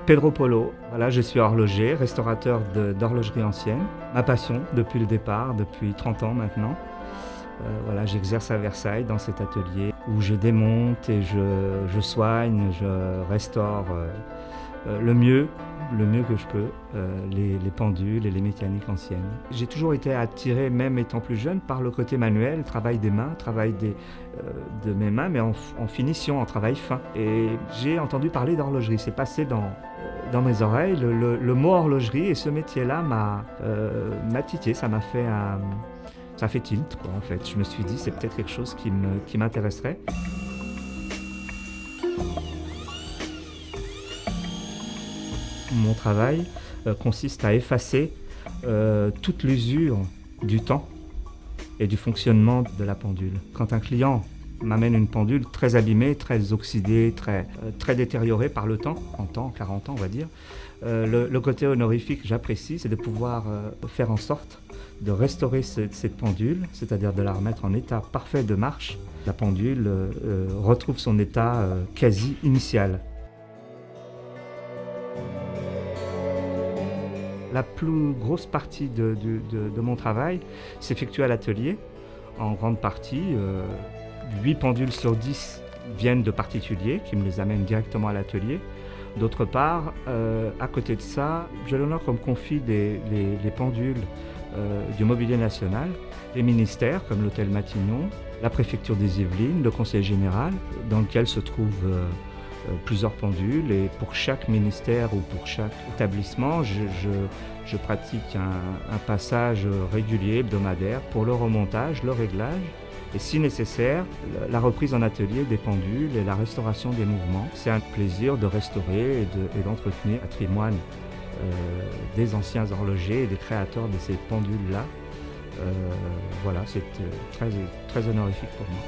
Pedro Polo, voilà, je suis horloger, restaurateur d'horlogerie ancienne. Ma passion depuis le départ, depuis 30 ans maintenant. Voilà, j'exerce à Versailles dans cet atelier où je démonte et je soigne, je restaure le mieux que je peux, les pendules et les mécaniques anciennes. J'ai toujours été attiré, même étant plus jeune, par le côté manuel, le travail des mains, de mes mains, mais en finition, en travail fin. Et j'ai entendu parler d'horlogerie, c'est passé dans mes oreilles, le mot horlogerie, et ce métier-là m'a titillé, ça fait tilt, quoi, en fait. Je me suis dit, c'est peut-être quelque chose qui m'intéresserait. Mon travail consiste à effacer toute l'usure du temps et du fonctionnement de la pendule. Quand un client m'amène une pendule très abîmée, très oxydée, très détériorée par le temps, 30 ans, 40 ans on va dire, le côté honorifique que j'apprécie, c'est de pouvoir faire en sorte de restaurer cette pendule, c'est-à-dire de la remettre en état parfait de marche. La pendule retrouve son état quasi initial. La plus grosse partie de mon travail s'effectue à l'atelier. En grande partie, 8 pendules sur 10 viennent de particuliers qui me les amènent directement à l'atelier. D'autre part, à côté de ça, j'ai l'honneur qu'on me confie les pendules du mobilier national, les ministères comme l'hôtel Matignon, la préfecture des Yvelines, le conseil général, dans lequel se trouvent plusieurs pendules, et pour chaque ministère ou pour chaque établissement, je pratique un passage régulier, hebdomadaire, pour le remontage, le réglage, et si nécessaire, la reprise en atelier des pendules et la restauration des mouvements. C'est un plaisir de restaurer et d'entretenir le patrimoine des anciens horlogers et des créateurs de ces pendules-là. Voilà, c'est très honorifique pour moi.